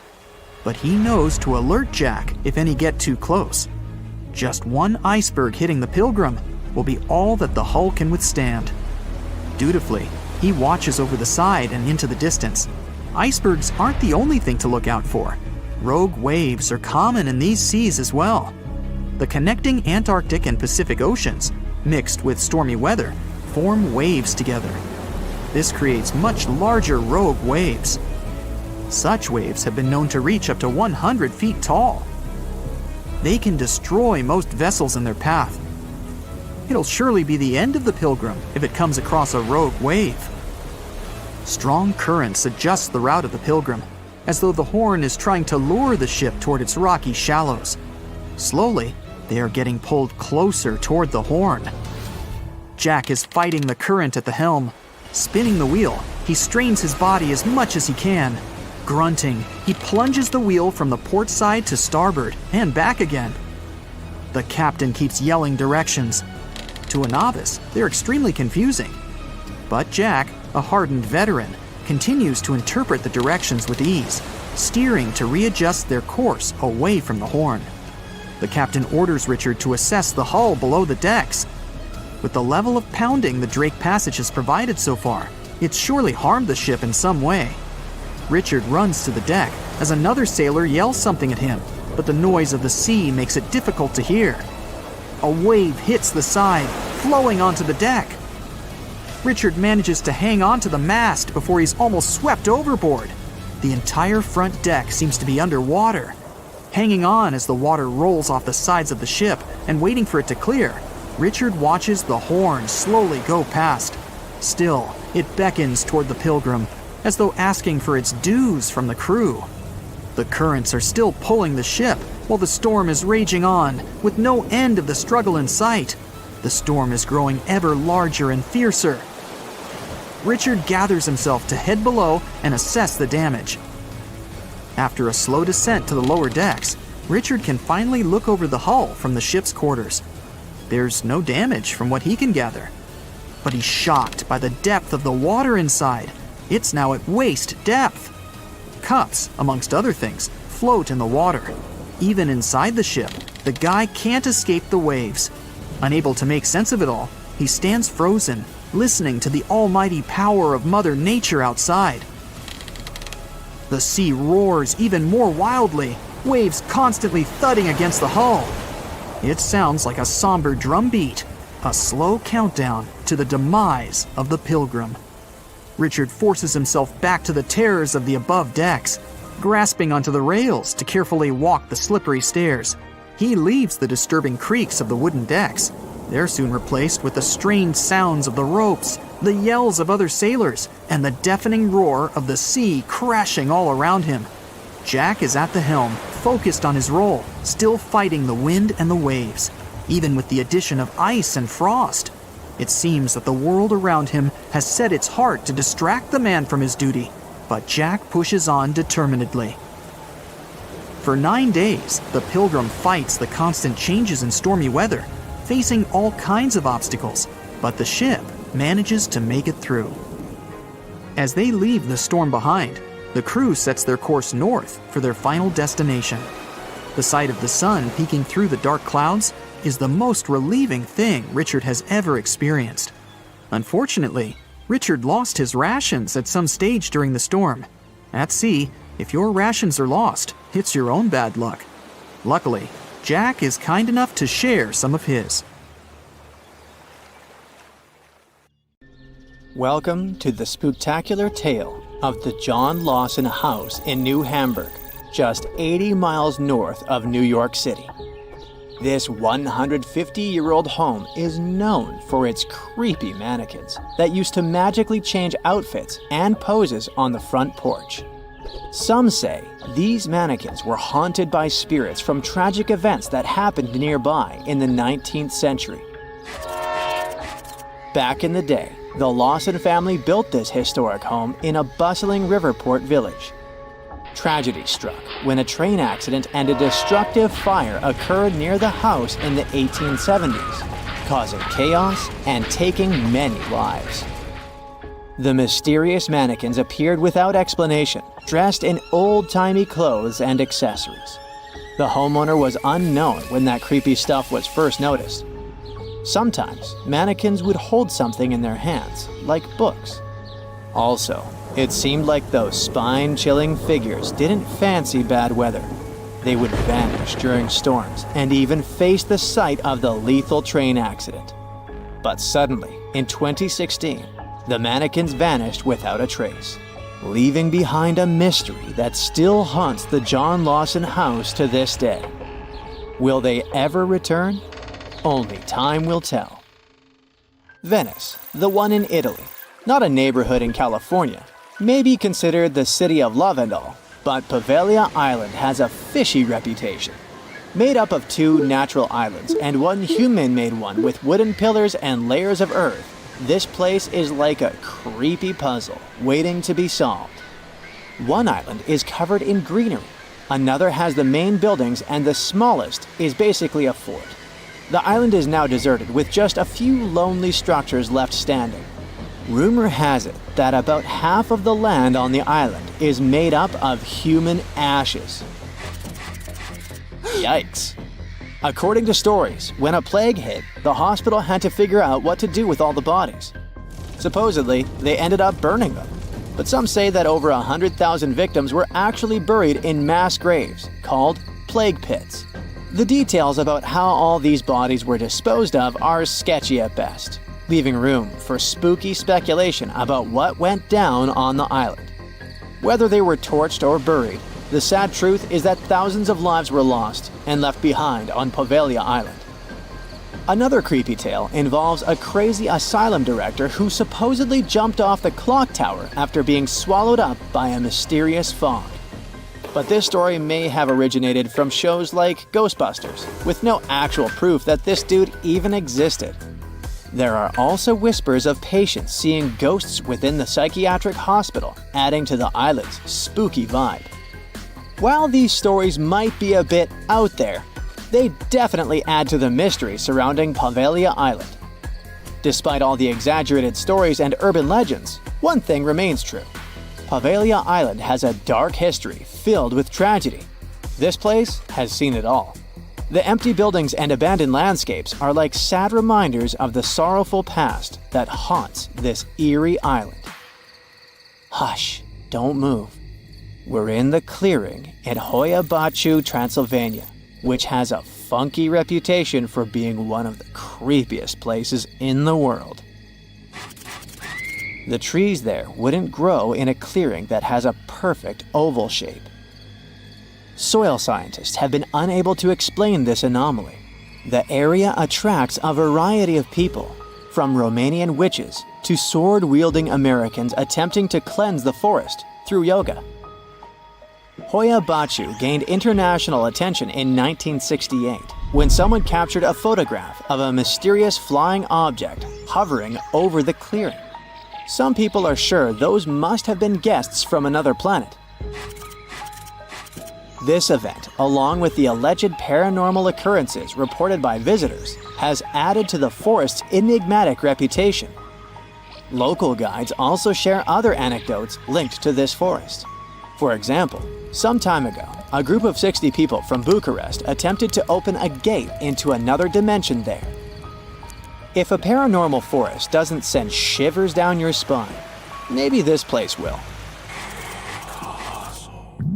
But he knows to alert Jack if any get too close. Just one iceberg hitting the Pilgrim will be all that the hull can withstand. Dutifully, he watches over the side and into the distance. Icebergs aren't the only thing to look out for. Rogue waves are common in these seas as well. The connecting Antarctic and Pacific Oceans, mixed with stormy weather, form waves together. This creates much larger rogue waves. Such waves have been known to reach up to 100 feet tall. They can destroy most vessels in their path. It'll surely be the end of the Pilgrim if it comes across a rogue wave. Strong currents adjust the route of the Pilgrim, as though the horn is trying to lure the ship toward its rocky shallows. Slowly, they are getting pulled closer toward the horn. Jack is fighting the current at the helm. Spinning the wheel, he strains his body as much as he can. Grunting, he plunges the wheel from the port side to starboard and back again. The captain keeps yelling directions. To a novice, they're extremely confusing. But Jack, a hardened veteran, continues to interpret the directions with ease, steering to readjust their course away from the horn. The captain orders Richard to assess the hull below the decks. With the level of pounding the Drake Passage has provided so far, it's surely harmed the ship in some way. Richard runs to the deck as another sailor yells something at him, but the noise of the sea makes it difficult to hear. A wave hits the side, flowing onto the deck. Richard manages to hang on to the mast before he's almost swept overboard. The entire front deck seems to be underwater. Hanging on as the water rolls off the sides of the ship and waiting for it to clear, Richard watches the horn slowly go past. Still, it beckons toward the Pilgrim, as though asking for its dues from the crew. The currents are still pulling the ship, while the storm is raging on, with no end of the struggle in sight. The storm is growing ever larger and fiercer. Richard gathers himself to head below and assess the damage. After a slow descent to the lower decks, Richard can finally look over the hull from the ship's quarters. There's no damage from what he can gather. But he's shocked by the depth of the water inside. It's now at waist depth. Cups, amongst other things, float in the water. Even inside the ship, the guy can't escape the waves. Unable to make sense of it all, he stands frozen, listening to the almighty power of Mother Nature outside. The sea roars even more wildly, waves constantly thudding against the hull. It sounds like a somber drumbeat, a slow countdown to the demise of the Pilgrim. Richard forces himself back to the terrors of the above decks, grasping onto the rails to carefully walk the slippery stairs. He leaves the disturbing creaks of the wooden decks. They're soon replaced with the strained sounds of the ropes, the yells of other sailors, and the deafening roar of the sea crashing all around him. Jack is at the helm, focused on his role, still fighting the wind and the waves, even with the addition of ice and frost. It seems that the world around him has set its heart to distract the man from his duty, but Jack pushes on determinedly. For 9 days, the Pilgrim fights the constant changes in stormy weather, facing all kinds of obstacles, but the ship manages to make it through. As they leave the storm behind, the crew sets their course north for their final destination. The sight of the sun peeking through the dark clouds is the most relieving thing Richard has ever experienced. Unfortunately, Richard lost his rations at some stage during the storm. At sea, if your rations are lost, it's your own bad luck. Luckily, Jack is kind enough to share some of his. Welcome to the spectacular tale of the John Lawson house in New Hamburg, just 80 miles north of New York City. This 150-year-old home is known for its creepy mannequins that used to magically change outfits and poses on the front porch. Some say these mannequins were haunted by spirits from tragic events that happened nearby in the 19th century. Back in the day, the Lawson family built this historic home in a bustling Riverport village. Tragedy struck when a train accident and a destructive fire occurred near the house in the 1870s, causing chaos and taking many lives. The mysterious mannequins appeared without explanation, dressed in old-timey clothes and accessories. The homeowner was unknown when that creepy stuff was first noticed. Sometimes, mannequins would hold something in their hands, like books. Also, it seemed like those spine-chilling figures didn't fancy bad weather. They would vanish during storms and even face the sight of the lethal train accident. But suddenly, in 2016, the mannequins vanished without a trace, leaving behind a mystery that still haunts the John Lawson house to this day. Will they ever return? Only time will tell. Venice, the one in Italy, not a neighborhood in California, may be considered the city of love and all, but Pavia Island has a fishy reputation. Made up of 2 natural islands and 1 human-made one with wooden pillars and layers of earth, this place is like a creepy puzzle waiting to be solved. One island is covered in greenery, another has the main buildings, and the smallest is basically a fort. The island is now deserted with just a few lonely structures left standing. Rumor has it that about half of the land on the island is made up of human ashes. Yikes. According to stories, when a plague hit, the hospital had to figure out what to do with all the bodies. Supposedly, they ended up burning them. But some say that over 100,000 victims were actually buried in mass graves, called plague pits. The details about how all these bodies were disposed of are sketchy at best, leaving room for spooky speculation about what went down on the island. Whether they were torched or buried, the sad truth is that thousands of lives were lost and left behind on Pavia Island. Another creepy tale involves a crazy asylum director who supposedly jumped off the clock tower after being swallowed up by a mysterious fog. But this story may have originated from shows like Ghostbusters, with no actual proof that this dude even existed. There are also whispers of patients seeing ghosts within the psychiatric hospital, adding to the island's spooky vibe. While these stories might be a bit out there, they definitely add to the mystery surrounding Pavia Island. Despite all the exaggerated stories and urban legends, one thing remains true. Pavia Island has a dark history filled with tragedy. This place has seen it all. The empty buildings and abandoned landscapes are like sad reminders of the sorrowful past that haunts this eerie island. Hush, don't move. We're in the clearing in Hoia Baciu, Transylvania, which has a funky reputation for being one of the creepiest places in the world. The trees there wouldn't grow in a clearing that has a perfect oval shape. Soil scientists have been unable to explain this anomaly. The area attracts a variety of people, from Romanian witches to sword-wielding Americans attempting to cleanse the forest through yoga. Hoia Baciu gained international attention in 1968 when someone captured a photograph of a mysterious flying object hovering over the clearing. Some people are sure those must have been guests from another planet. This event, along with the alleged paranormal occurrences reported by visitors, has added to the forest's enigmatic reputation. Local guides also share other anecdotes linked to this forest. For example, some time ago, a group of 60 people from Bucharest attempted to open a gate into another dimension there. If a paranormal forest doesn't send shivers down your spine, maybe this place will.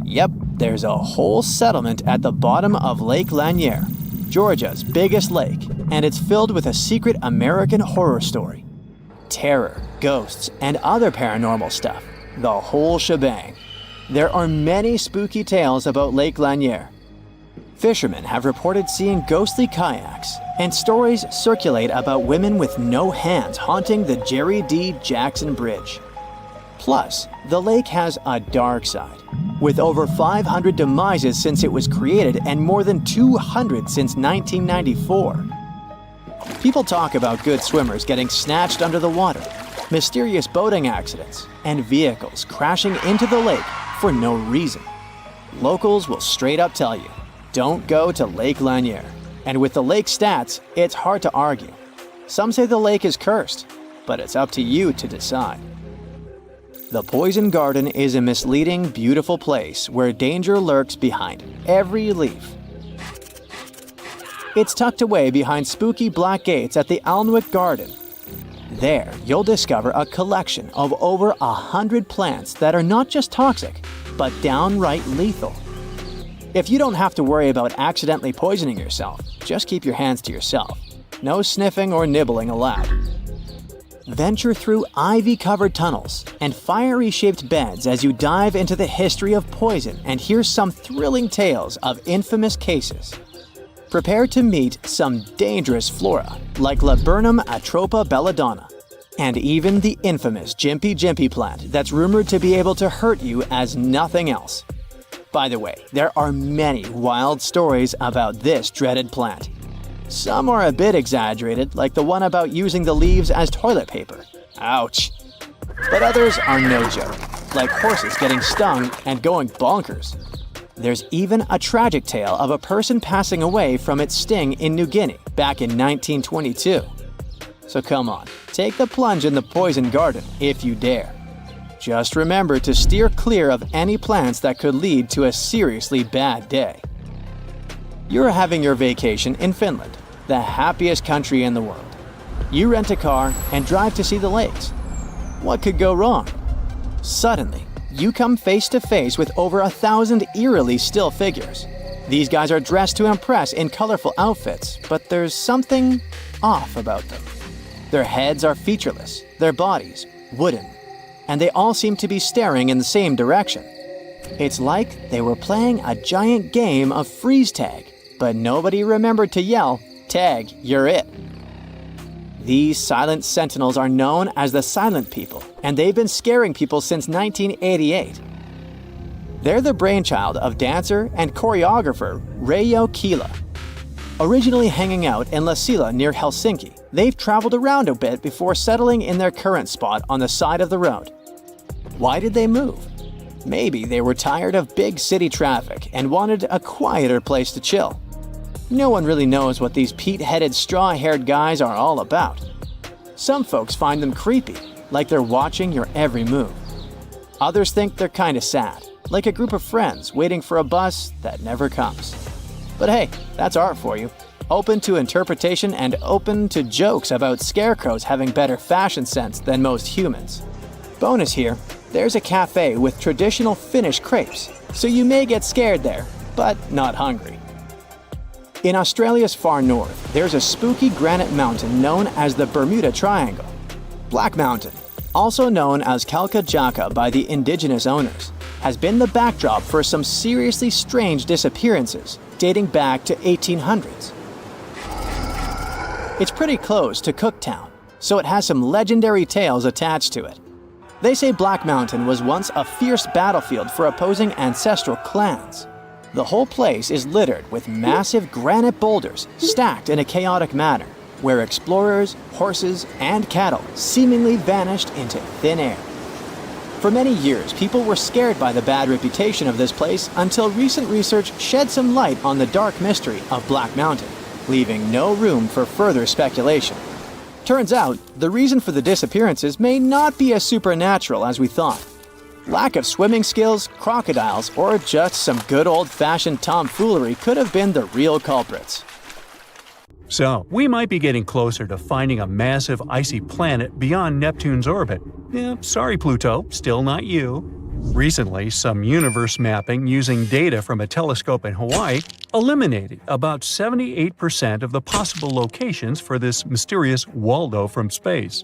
Yep, there's a whole settlement at the bottom of Lake Lanier, Georgia's biggest lake, and it's filled with a secret American horror story. Terror, ghosts, and other paranormal stuff. The whole shebang. There are many spooky tales about Lake Lanier. Fishermen have reported seeing ghostly kayaks, and stories circulate about women with no hands haunting the Jerry D. Jackson Bridge. Plus, the lake has a dark side, with over 500 demises since it was created and more than 200 since 1994. People talk about good swimmers getting snatched under the water, mysterious boating accidents, and vehicles crashing into the lake for no reason. Locals will straight up tell you, don't go to Lake Lanier. And with the lake stats, it's hard to argue. Some say the lake is cursed, but it's up to you to decide. The Poison Garden is a misleading, beautiful place where danger lurks behind every leaf. It's tucked away behind spooky black gates at the Alnwick Garden. There, you'll discover a collection of over 100 plants that are not just toxic, but downright lethal. If you don't have to worry about accidentally poisoning yourself, just keep your hands to yourself. No sniffing or nibbling allowed. Venture through ivy-covered tunnels and fiery-shaped beds as you dive into the history of poison and hear some thrilling tales of infamous cases. Prepare to meet some dangerous flora like Laburnum atropa belladonna, and even the infamous Jimpy Jimpy plant that's rumored to be able to hurt you as nothing else. By the way, there are many wild stories about this dreaded plant. Some are a bit exaggerated, like the one about using the leaves as toilet paper. Ouch. But others are no joke, like horses getting stung and going bonkers. There's even a tragic tale of a person passing away from its sting in New Guinea back in 1922. So come on, take the plunge in the poison garden if you dare. Just remember to steer clear of any plants that could lead to a seriously bad day. You're having your vacation in Finland, the happiest country in the world. You rent a car and drive to see the lakes. What could go wrong? Suddenly, you come face to face with over 1,000 eerily still figures. These guys are dressed to impress in colorful outfits, but there's something off about them. Their heads are featureless, their bodies wooden, and they all seem to be staring in the same direction. It's like they were playing a giant game of freeze tag, but nobody remembered to yell, "Tag, you're it." These silent sentinels are known as the Silent People, and they've been scaring people since 1988. They're the brainchild of dancer and choreographer Reijo Kila. Originally hanging out in Lasila near Helsinki, they've traveled around a bit before settling in their current spot on the side of the road. Why did they move? Maybe they were tired of big city traffic and wanted a quieter place to chill. No one really knows what these peat-headed, straw-haired guys are all about. Some folks find them creepy, like they're watching your every move. Others think they're kinda sad, like a group of friends waiting for a bus that never comes. But hey, that's art for you. Open to interpretation and open to jokes about scarecrows having better fashion sense than most humans. Bonus here, there's a cafe with traditional Finnish crepes, so you may get scared there, but not hungry. In Australia's far north, there's a spooky granite mountain known as the Bermuda Triangle. Black Mountain, also known as Kalkajaka by the indigenous owners, has been the backdrop for some seriously strange disappearances dating back to 1800s. It's pretty close to Cooktown, so it has some legendary tales attached to it. They say Black Mountain was once a fierce battlefield for opposing ancestral clans. The whole place is littered with massive granite boulders stacked in a chaotic manner, where explorers, horses, and cattle seemingly vanished into thin air. For many years, people were scared by the bad reputation of this place until recent research shed some light on the dark mystery of Black Mountain, leaving no room for further speculation. Turns out, the reason for the disappearances may not be as supernatural as we thought. Lack of swimming skills, crocodiles, or just some good old-fashioned tomfoolery could have been the real culprits. So, we might be getting closer to finding a massive icy planet beyond Neptune's orbit. Sorry Pluto, still not you. Recently, some universe mapping using data from a telescope in Hawaii eliminated about 78% of the possible locations for this mysterious Waldo from space.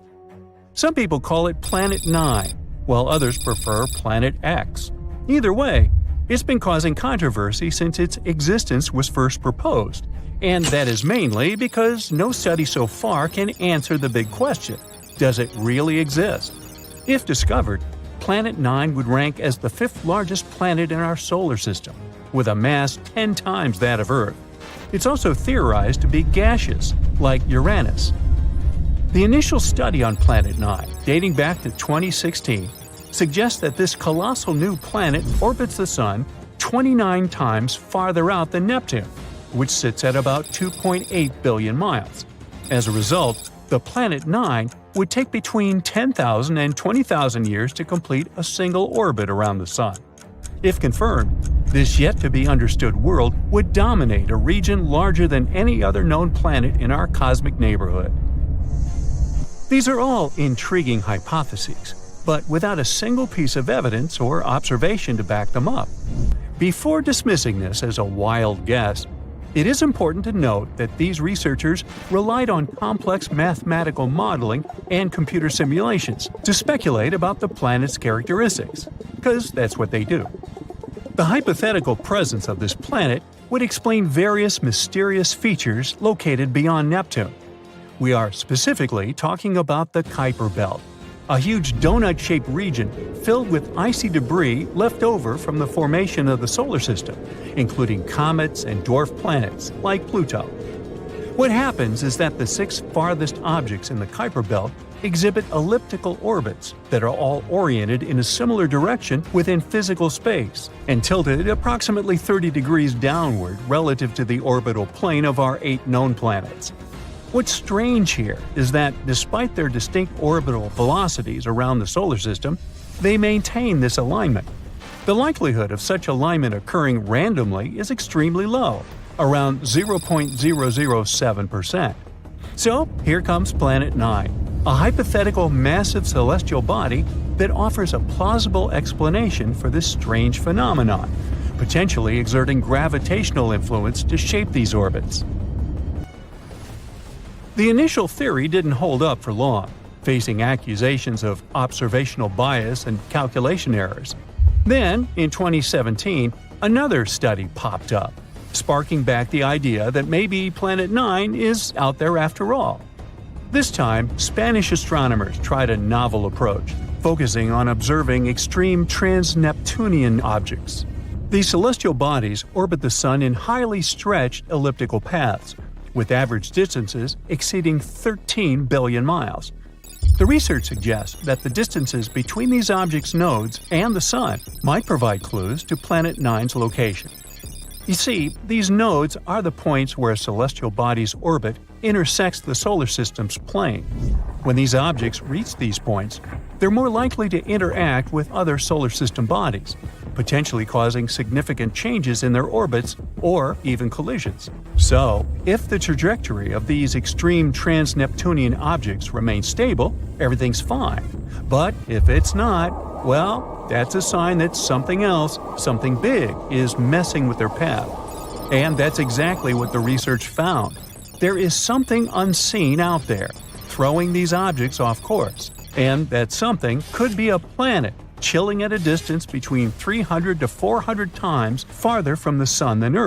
Some people call it Planet 9, while others prefer Planet X. Either way, it's been causing controversy since its existence was first proposed, and that is mainly because no study so far can answer the big question: does it really exist? If discovered, Planet 9 would rank as the 5th largest planet in our solar system, with a mass 10 times that of Earth. It's also theorized to be gaseous, like Uranus. The initial study on Planet 9, dating back to 2016, suggests that this colossal new planet orbits the Sun 29 times farther out than Neptune, which sits at about 2.8 billion miles. As a result, the Planet 9 would take between 10,000 and 20,000 years to complete a single orbit around the Sun. If confirmed, this yet-to-be-understood world would dominate a region larger than any other known planet in our cosmic neighborhood. These are all intriguing hypotheses, but without a single piece of evidence or observation to back them up. Before dismissing this as a wild guess, it is important to note that these researchers relied on complex mathematical modeling and computer simulations to speculate about the planet's characteristics, because that's what they do. The hypothetical presence of this planet would explain various mysterious features located beyond Neptune. We are specifically talking about the Kuiper Belt, a huge donut-shaped region filled with icy debris left over from the formation of the solar system, including comets and dwarf planets like Pluto. What happens is that the 6 farthest objects in the Kuiper Belt exhibit elliptical orbits that are all oriented in a similar direction within physical space and tilted approximately 30 degrees downward relative to the orbital plane of our 8 known planets. What's strange here is that despite their distinct orbital velocities around the solar system, they maintain this alignment. The likelihood of such alignment occurring randomly is extremely low, around 0.007%. So here comes Planet 9, a hypothetical massive celestial body that offers a plausible explanation for this strange phenomenon, potentially exerting gravitational influence to shape these orbits. The initial theory didn't hold up for long, facing accusations of observational bias and calculation errors. Then, in 2017, another study popped up, sparking back the idea that maybe Planet 9 is out there after all. This time, Spanish astronomers tried a novel approach, focusing on observing extreme trans-Neptunian objects. These celestial bodies orbit the Sun in highly stretched elliptical paths, with average distances exceeding 13 billion miles. The research suggests that the distances between these objects' nodes and the Sun might provide clues to Planet 9's location. You see, these nodes are the points where a celestial body's orbit intersects the solar system's plane. When these objects reach these points, they're more likely to interact with other solar system bodies, potentially causing significant changes in their orbits or even collisions. So, if the trajectory of these extreme trans-Neptunian objects remains stable, everything's fine. But if it's not, well, that's a sign that something else, something big, is messing with their path. And that's exactly what the research found. There is something unseen out there, throwing these objects off course. And that something could be a planet chilling at a distance between 300 to 400 times farther from the Sun than Earth.